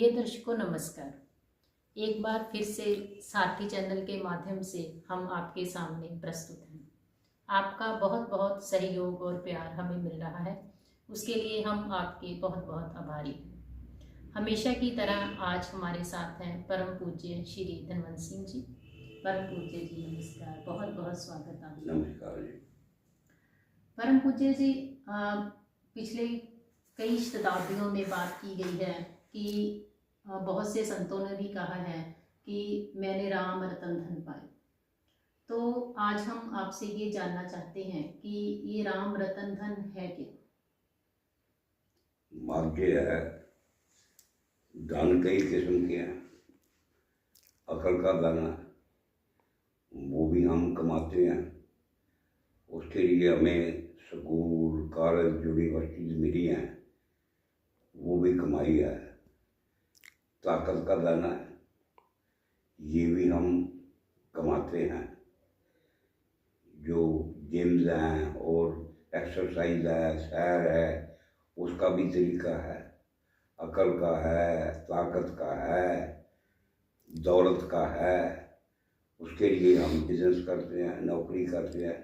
प्रिय दर्शकों नमस्कार। एक बार फिर से सारथी चैनल के माध्यम से हम आपके सामने प्रस्तुत हैं। आपका बहुत बहुत सहयोग और प्यार हमें मिल रहा है, उसके लिए हम आपके बहुत बहुत आभारी हैं। हमेशा की तरह आज हमारे साथ हैं परम पूज्य श्री धनवंत सिंह जी। परम पूज्य जी नमस्कार, बहुत बहुत स्वागत आपका। नमस्कार जी। परम पूज्य जी, पिछले कई शताब्दियों में बात की गई है कि बहुत से संतों ने भी कहा है कि मैंने राम रतन धन पाए। तो आज हम आपसे ये जानना चाहते हैं कि ये राम रतन धन है क्या? भाग्य है, धन कई किस्म के हैं। अकल का धन है, वो भी हम कमाते हैं। उसके लिए हमें स्कूल, कॉलेज, यूनिवर्सिटीज मिली हैं, वो भी कमाई है। ताकत का धन है, ये भी हम कमाते हैं। जो जिम्स हैं और एक्सरसाइज है, सैर है, उसका भी तरीका है। अकल का है, ताकत का है, दौलत का है। उसके लिए हम बिजनेस करते हैं, नौकरी करते हैं,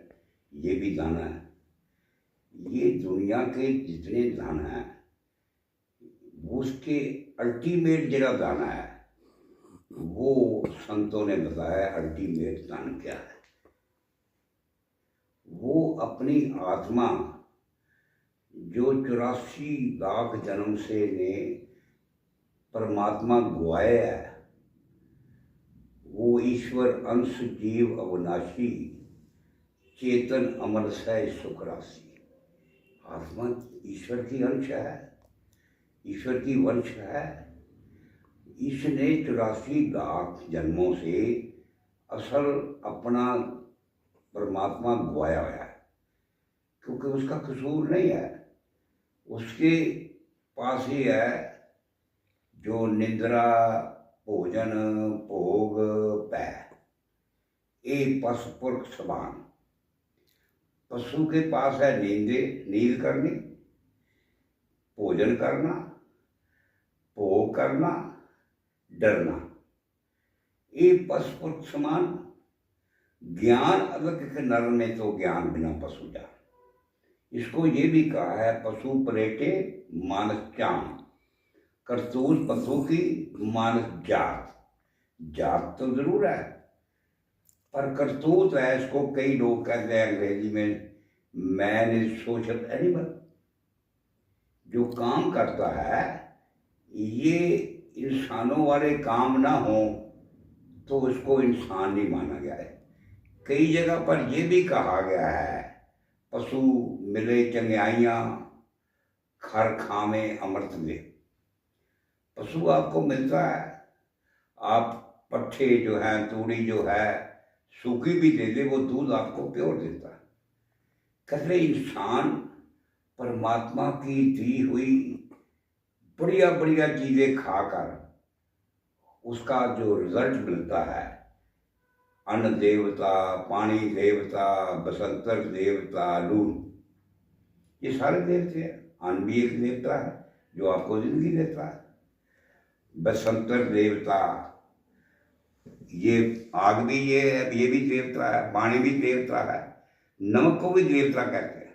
ये भी धन है। ये दुनिया के जितने धन हैं, उसके अल्टीमेट जरा धन है, वो संतों ने बताया अल्टीमेट धन क्या है। वो अपनी आत्मा जो 84 लाख जन्म से ने परमात्मा गुआया है, वो ईश्वर अंश जीव अविनाशी चेतन अमर सह सुख राशि। आत्मा ईश्वर की अंश है, ईश्वर की वंश है। इसने 84 लाख जन्मों से असल अपना परमात्मा गुआया हुआ है, क्योंकि उसका कसूर नहीं है। उसके पास ही है जो निद्रा, भोजन, भोग, पै, एक पशु पुरख समान। पशु के पास है नींद करनी, भोजन करना, भोग करना, डरना। एक पशु पुरख समान। ज्ञान अलग के नर में तो ज्ञान बिना पशु जा। इसको ये भी कहा है पशु परेटे मानस चाम, करतूत पशु की मानस जात। जात तो जरूर है, पर करतूत है। इसको कई लोग कहते हैं अंग्रेजी में मैन इज सोशल एनिमल। जो काम करता है, ये इंसानों वाले काम ना हो तो उसको इंसान नहीं माना गया है। कई जगह पर यह भी कहा गया है पशु मिले चंगियाइयाँ, खर खावे अमृत दे। पशु आपको मिलता है, आप पट्ठे जो है, तूड़ी जो है, सूखी भी दे दे, वो दूध आपको प्योर देता है। कहते इंसान परमात्मा की दी हुई बढ़िया बढ़िया चीजें खाकर उसका जो रिजल्ट मिलता है, अन्न देवता, पानी देवता, बसंतर देवता, लून, ये सारे देवते हैं। अन्न भी एक देवता है जो आपको जिंदगी देता है। बसंतर देवता, ये आग भी ये भी देवता है, पानी भी देवता है, नमक को भी देवता कहते हैं।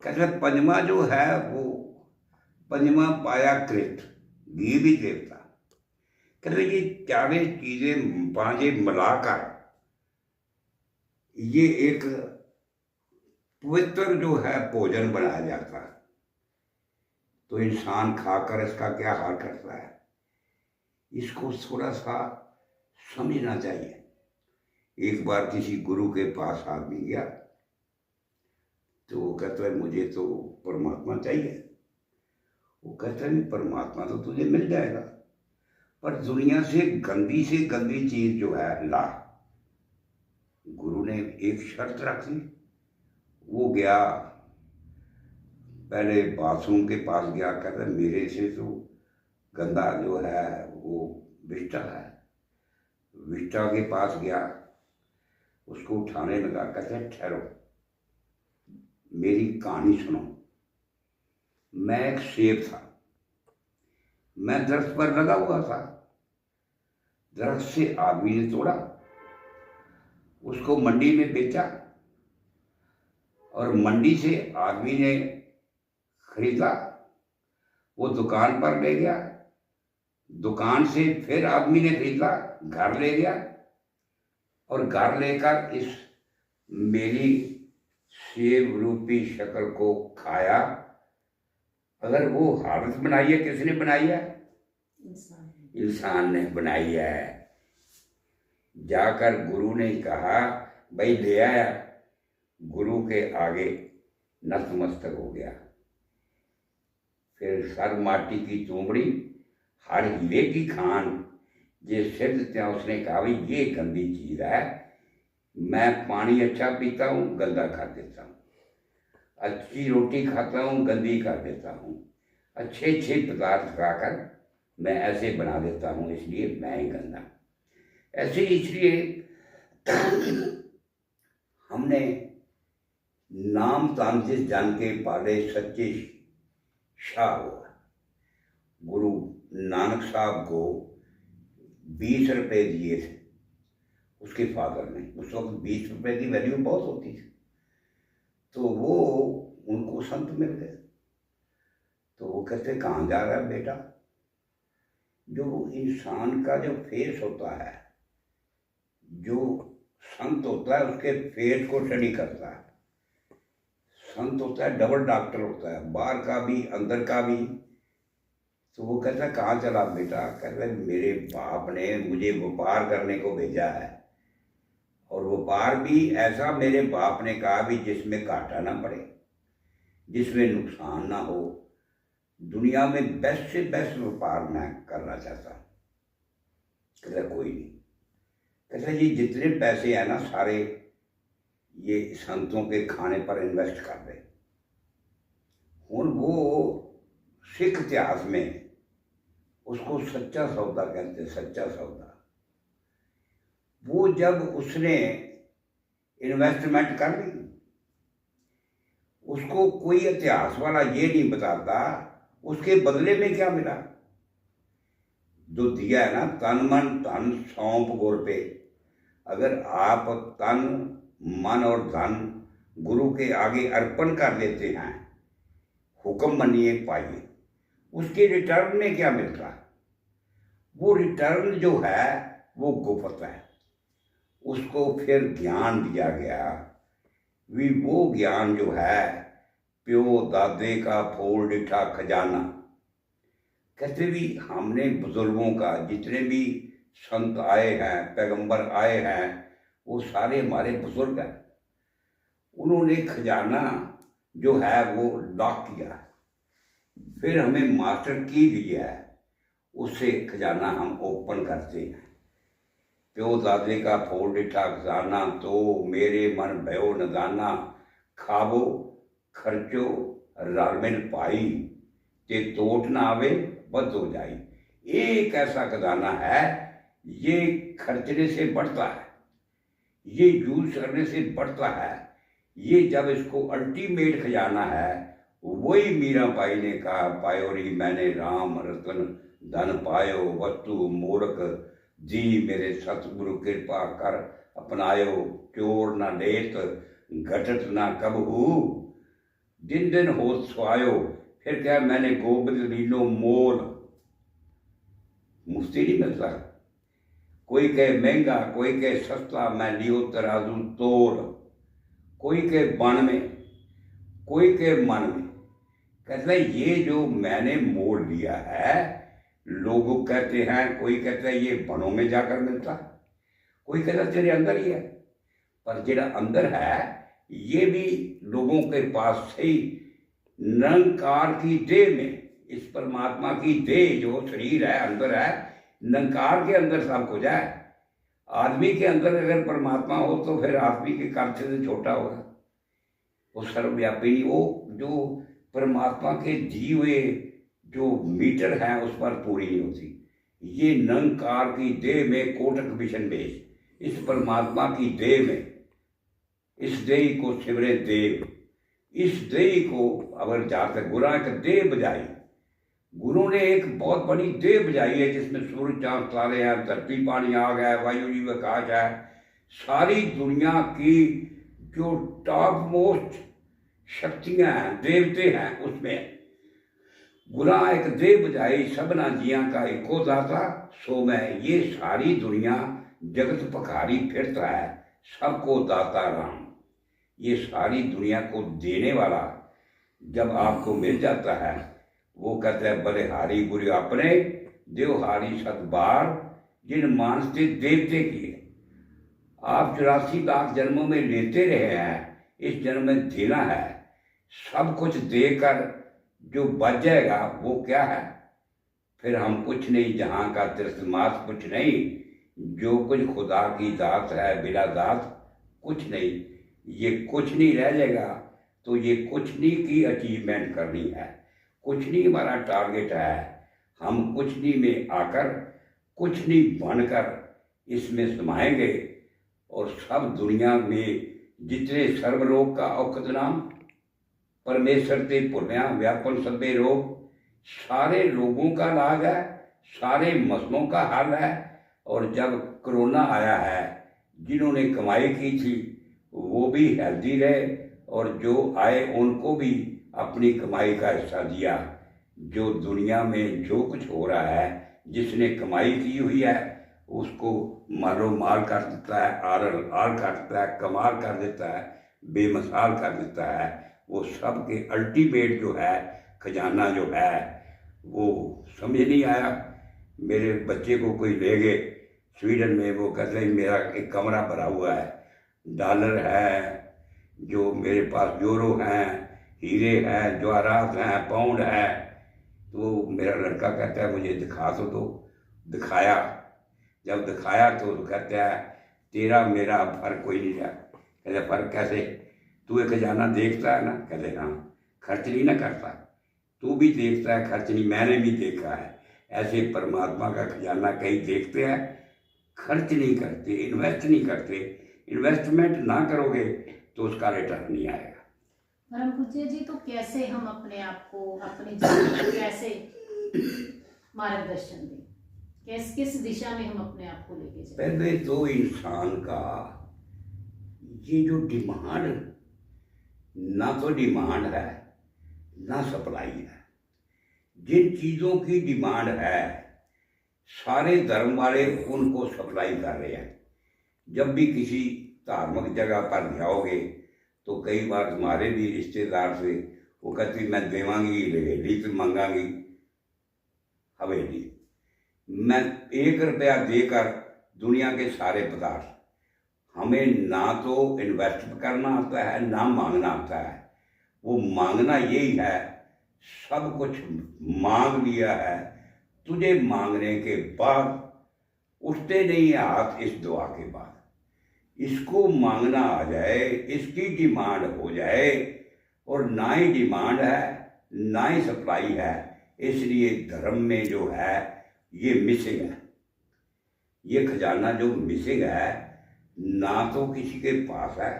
कहते हैं पंचमा जो है वो पंचमा पाया कृत, घी भी देवता। कहते ये चारे चीजें पांचे मिलाकर ये एक पवित्र जो है भोजन बनाया जाता है। तो इंसान खाकर इसका क्या हाल करता है, इसको थोड़ा सा समझना चाहिए। एक बार किसी गुरु के पास आदमी गया, तो वो कहता है मुझे तो परमात्मा चाहिए। वो कहता है परमात्मा तो तुझे मिल जाएगा, पर दुनिया से गंदी चीज जो है ला। गुरु ने एक शर्त रख दी। वो गया, पहले बाथरूम के पास गया, कहता है मेरे से तो गंदा जो है वो विष्टा है। विष्टा के पास गया, उसको उठाने लगा, कहते हैं ठहरो, मेरी कहानी सुनो। मैं एक शेर था, मैं दरख्त पर लगा हुआ था, दरख्त से आदमी ने तोड़ा, उसको मंडी में बेचा और मंडी से आदमी ने खरीदा, वो दुकान पर ले गया, दुकान से फिर आदमी ने खरीदा, घर ले गया और घर लेकर इस मेरी सेब रूपी शक्ल को खाया। अगर वो हालत बनाई है, किसने बनाई है? इंसान ने बनाई है। जाकर गुरु ने कहा भाई ले आया, गुरु के आगे नतमस्तक हो गया। फिर सर माटी की चूमड़ी, हर हीरे की खान, ये सिद्ध त्या उसने कहा भाई ये गंदी चीज है, मैं पानी अच्छा पीता हूँ, गंदा खा देता हूँ, अच्छी रोटी खाता हूँ, गंदी खा देता हूँ, अच्छे अच्छे पदार्थ खाकर मैं ऐसे बना देता हूँ, इसलिए मैं ही गंदा। ऐसे इसलिए हमने नाम ताम जिस जान के पाले सच्चे शाह हुआ। गुरु नानक साहब को 20 रुपए दिए थे उसके फादर ने। उस वक्त 20 रुपए की वैल्यू बहुत होती थी, तो वो उनको संत मिल गए। तो वो कहते कहाँ जा रहा है बेटा? जो इंसान का जो फेस होता है, जो संत होता है उसके फेस को स्टडी करता है। संत होता है डबल डॉक्टर होता है, बाहर का भी अंदर का भी। तो वो कहता है कहाँ चला बेटा? कहता है मेरे बाप ने मुझे व्यापार करने को भेजा है, और व्यापार भी ऐसा मेरे बाप ने कहा भी जिसमें घाटा ना पड़े, जिसमें नुकसान ना हो। दुनिया में बेस्ट से बेस्ट व्यापार मैं करना चाहता हूँ। कहता कोई नहीं। कहता ये जितने पैसे हैं ना सारे ये संतों के खाने पर इन्वेस्ट कर दे। हुण वो सिख इतिहास में उसको सच्चा सौदा कहते, सच्चा सौदा। वो जब उसने इन्वेस्टमेंट कर ली, उसको कोई इतिहास वाला ये नहीं बताता उसके बदले में क्या मिला। जो दिया है ना तन मन धन सौंप गुर पे, अगर आप तन मन और धन गुरु के आगे अर्पण कर देते हैं, हुक्म मनिए पाइए, उसके रिटर्न में क्या मिलता है? वो रिटर्न जो है वो गुप्त है। उसको फिर ज्ञान दिया गया भी, वो ज्ञान जो है प्यो दादे का फोल डिठा खजाना। कहते भी हमने बुजुर्गों का, जितने भी संत आए हैं, पैगंबर आए हैं, वो सारे हमारे बुजुर्ग हैं। उन्होंने खजाना जो है वो लॉक किया, फिर हमें मास्टर की दिया है, उससे खजाना हम ओपन करते हैं। प्यो दादे का फोल डिठा खजाना, तो मेरे मन भयो नदाना, खावो खर्चो रालमिन पाई, ते तोट ना आवे बद हो जाई। एक ऐसा खजाना है, ये खर्चने से बढ़ता है, ये यूज करने से बढ़ता है। ये जब इसको अल्टीमेट खजाना है, वही मीरा बाई ने कहा, पायो री मैंने राम रतन धन पायो, वस्तु मूर्ख जी मेरे सतगुरु कृपा कर अपनायो, चोर ना लेत घटत ना कबहू, दिन दिन हो स्वायो। फिर क्या, मैंने गोबिंद लीलो मोल। मुफ्ती नहीं मिलता। कोई कहे महंगा, कोई कहे सस्ता, मैं लियो तराजू तोल। कोई कहे बन में, कोई कहे मन में। कहता है ये जो मैंने मोल लिया है, लोग कहते हैं, कोई कहता है ये बनों में जाकर मिलता है, कोई कहता है तेरे अंदर ही है। पर जेड़ा अंदर है ये भी लोगों के पास सही निरंकार की देह में, इस परमात्मा की देह जो शरीर है अंदर है, निरंकार के अंदर सब कुछ है। आदमी के अंदर अगर परमात्मा हो तो फिर आदमी के कर्ज से छोटा होगा, वो सर्वव्यापी। वो जो परमात्मा के दिए हुए जो मीटर है उस पर पूरी नहीं होती। ये निरंकार की देह में कोटक मिशन बेस, इस परमात्मा की देह में, इस देही को सिमरे देव, इस देही को अगर जाकर गुरा एक देह बजाई, गुरु ने एक बहुत बड़ी देह बजाई है जिसमें सूर्य चांद तारे हैं, धरती पानी आग है, वायु जीव आकाश है। सारी दुनिया की जो टॉप मोस्ट शक्तियां हैं, देवते हैं, उसमें गुरा एक दे बजाई सबना जिया का एको दाता सो मैं। ये सारी दुनिया जगत पखारी फिरता है, सबको दाता राम। ये सारी दुनिया को देने वाला जब आपको मिल जाता है, वो कहते हैं बलिहारी गुरु अपने देवहारी सतबार जिन मानसते देवते किए। आप 84 लाख जन्मों में लेते रहे हैं, इस जन्म में देना है। सब कुछ देकर जो बच जाएगा वो क्या है? फिर हम कुछ नहीं, जहाँ का तिरस्मास कुछ नहीं, जो कुछ खुदा की दात है, बिना दात कुछ नहीं। ये कुछ नहीं रह जाएगा तो ये कुछ नहीं की अचीवमेंट करनी है, कुछ नहीं हमारा टारगेट है। हम कुछ नहीं में आकर कुछ नहीं बनकर इसमें समाएंगे और सब दुनिया में जितने सर्वरोग का औखद नाम परमेश्वर ते पुण्या व्यापन सभे रोग, सारे रोगों का इलाज है, सारे मसलों का हल है। और जब कोरोना आया है, जिन्होंने कमाई की थी वो भी हेल्दी रहे और जो आए उनको भी अपनी कमाई का हिस्सा दिया। जो दुनिया में जो कुछ हो रहा है, जिसने कमाई की हुई है उसको मारो माल कर देता है, आर कर देता है, कमाल कर देता है, बेमिसाल कर देता है। वो सब के अल्टीमेट जो है खजाना जो है वो समझ नहीं आया। मेरे बच्चे को कोई ले गए स्वीडन में, वो कहते हैं मेरा एक कमरा भरा हुआ है, डॉलर है, जो मेरे पास यूरो हैं, हीरे हैं, जवाहरात हैं, पाउंड है। तो मेरा लड़का कहता है मुझे दिखा तो दो। दिखाया, जब दिखाया तो कहता है तेरा मेरा फर्क कोई नहीं रहा। कहते फर्क कैसे? तू एक खजाना देखता है ना? कहते हाँ। खर्च नहीं ना करता? तू भी देखता है, खर्च नहीं? मैंने भी देखा है। ऐसे परमात्मा का खजाना कई देखते हैं, खर्च नहीं करते, इन्वेस्ट नहीं करते। इन्वेस्टमेंट ना करोगे तो उसका रिटर्न नहीं आएगा। परम पूज्य जी, तो कैसे हम अपने आप को, अपने जीवन को कैसे मार्गदर्शन दें? किस दिशा में हम अपने आप को लेके जाएं? पहले तो इंसान का ये जो डिमांड, ना तो डिमांड है ना सप्लाई है। जिन चीज़ों की डिमांड है सारे धर्म वाले उनको सप्लाई कर रहे हैं। जब भी किसी धार्मिक जगह पर जाओगे तो कई बार हमारे भी रिश्तेदार से वो कहती मैं देवांगी हवेली तो मंगांगी हवेली। मैं 1 रुपया देकर दुनिया के सारे पदार्थ, हमें ना तो इन्वेस्ट करना आता है ना मांगना आता है। वो मांगना यही है, सब कुछ मांग लिया है, तुझे मांगने के बाद उठते नहीं है हाथ इस दुआ के बाद। इसको मांगना आ जाए, इसकी डिमांड हो जाए, और ना ही डिमांड है ना ही सप्लाई है। इसलिए धर्म में जो है ये मिसिंग है। ये खजाना जो मिसिंग है, ना तो किसी के पास है।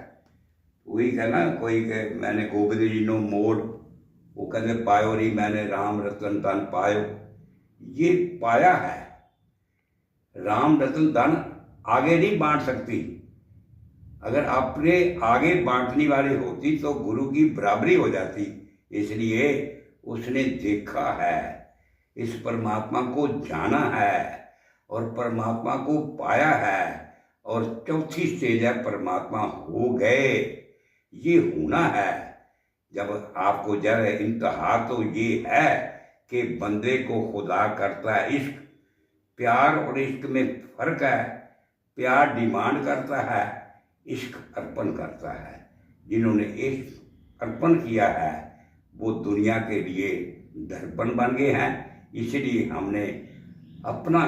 वही कहना कोई के मैंने गोबिंद जी नो मोड़, वो कहते पायो नहीं मैंने राम रतन धन पायो। ये पाया है। राम रतन धन आगे नहीं बांट सकती। अगर अपने आगे बांटने वाली होती तो गुरु की बराबरी हो जाती। इसलिए उसने देखा है, इस परमात्मा को जाना है और परमात्मा को पाया है। और चौथी स्टेज है परमात्मा हो गए। ये होना है जब आपको जब इंतहा तो ये है कि बंदे को खुदा करता है इश्क। प्यार और इश्क में फर्क है। प्यार डिमांड करता है, इश्क अर्पण करता है। जिन्होंने इश्क अर्पण किया है वो दुनिया के लिए दर्पण बन गए हैं। इसलिए हमने अपना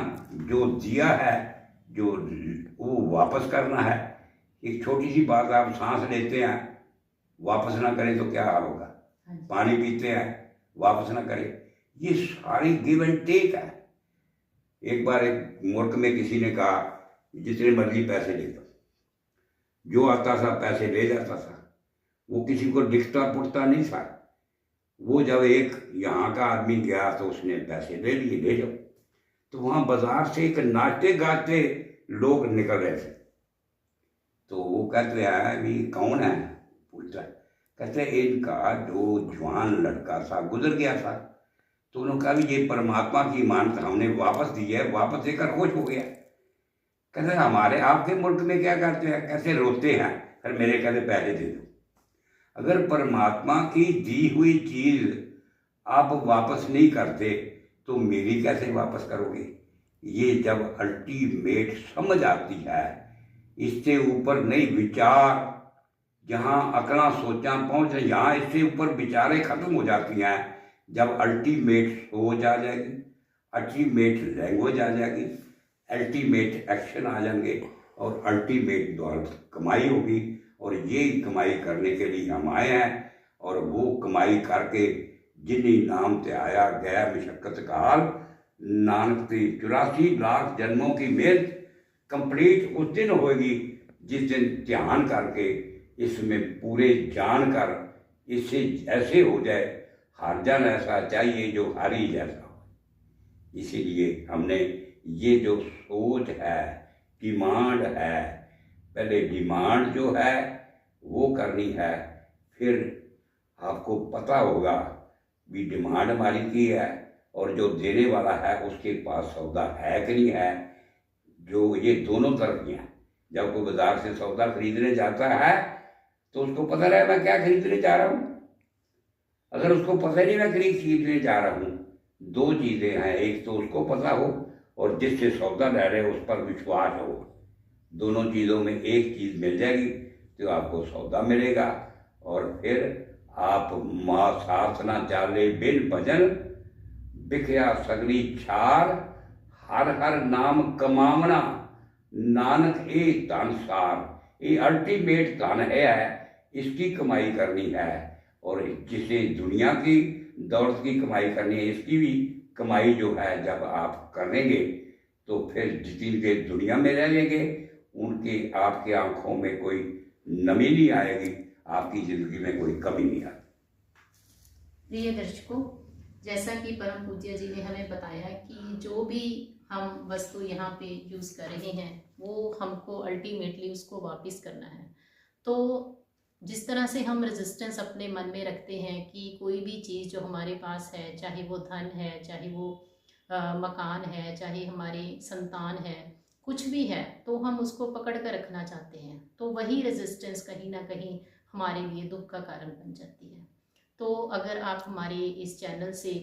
जो दिया है जो वो वापस करना है। एक छोटी सी बात, आप सांस लेते हैं वापस ना करें तो क्या हाल होगा? पानी पीते हैं वापस ना करें, ये सारी गिव एंड टेक है। एक बार एक मुल्क में किसी ने कहा जितने मर्जी पैसे ले लो, जो आता था पैसे ले जाता था। वो किसी को लिखता पुटता नहीं था, वो जब एक यहाँ का आदमी गया तो उसने पैसे ले लिए, ले जाओ। तो वहाँ बाजार से एक नाचते गाते लोग निकल रहे थे। तो वो कहते हैं भी कौन है, पूछता है। कहते इनका जो जवान लड़का था गुजर गया था। तो उन्होंने कहा भी ये परमात्मा की इमानत हमने वापस दी है, वापस देकर खुश हो गया। कहते हमारे आपके मुल्क में क्या करते हैं, कैसे रोते हैं, फिर मेरे कहते पैसे दे दो। अगर परमात्मा की दी हुई चीज आप वापस नहीं करते तो मेरी कैसे वापस करोगे। ये जब अल्टीमेट समझ आती है, इससे ऊपर नहीं विचार, जहाँ अकड़ा सोचा पहुंच रहे यहाँ इससे ऊपर विचारें खत्म हो जाती हैं। जब अल्टीमेट सोच आ जाएगी, अल्टीमेट लैंग्वेज आ जाएगी, अल्टीमेट एक्शन आ जाएंगे और अल्टीमेट दौलत कमाई होगी। और ये कमाई करने के लिए हम आए हैं और वो कमाई करके जिन्हीं नाम से आया गया मशक्कत काल, नानक की 84 लाख जन्मों की मेहनत कंप्लीट उस दिन होगी जिस दिन ध्यान करके इसमें पूरे जान कर इससे ऐसे हो जाए, हर जन ऐसा चाहिए जो हरी जैसा हो। इसीलिए हमने ये जो सोच है, डिमांड है, पहले डिमांड जो है वो करनी है, फिर आपको पता होगा भी डिमांड हमारी की है और जो देने वाला है उसके पास सौदा है कि नहीं है। जो ये दोनों तरफ की हैं। जब कोई बाजार से सौदा खरीदने जाता है तो उसको पता रहे मैं क्या खरीदने जा रहा हूँ। अगर उसको पता नहीं मैं खरीदने जा रहा हूँ, दो चीज़ें हैं, एक तो उसको पता हो और जिससे सौदा ले रहे उस पर विश्वास हो। दोनों चीज़ों में एक चीज़ मिल जाएगी तो आपको सौदा मिलेगा। और फिर आप माँ साथ ना चाले बिन भजन, बिखया सगली छार, हर हर नाम कमावना, नानक ए धन सार। ये अल्टीमेट धन है, इसकी कमाई करनी है। और जिसे दुनिया की दौलत की कमाई करनी है, इसकी भी कमाई जो है जब आप करेंगे तो फिर जितने दुनिया में रह लेंगे उनके आपके आंखों में कोई नमी नहीं आएगी, आपकी जिंदगी में कोई कमी नहीं आएगी। प्रिय दर्शकों, जैसा कि परम पूज्य जी ने हमें बताया कि जो भी हम वस्तु यहाँ पे यूज़ कर रहे हैं वो हमको अल्टीमेटली उसको वापस करना है। तो जिस तरह से हम रेजिस्टेंस अपने मन में रखते हैं कि कोई भी चीज़ जो हमारे पास है, चाहे वो धन है, चाहे वो मकान है, चाहे हमारे संतान है, कुछ भी है, तो हम उसको पकड़ कर रखना चाहते हैं। तो वही रेजिस्टेंस कहीं ना कहीं हमारे लिए दुख का कारण बन जाती है। तो अगर आप हमारे इस चैनल से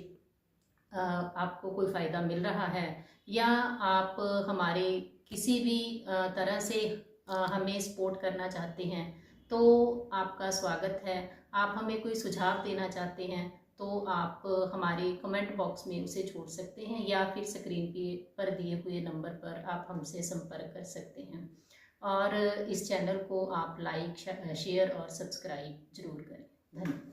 आपको कोई फ़ायदा मिल रहा है या आप हमारे किसी भी तरह से हमें सपोर्ट करना चाहते हैं तो आपका स्वागत है। आप हमें कोई सुझाव देना चाहते हैं तो आप हमारे कमेंट बॉक्स में उसे छोड़ सकते हैं या फिर स्क्रीन पर दिए हुए नंबर पर आप हमसे संपर्क कर सकते हैं। और इस चैनल को आप लाइक, शेयर और सब्सक्राइब जरूर करें। धन्यवाद।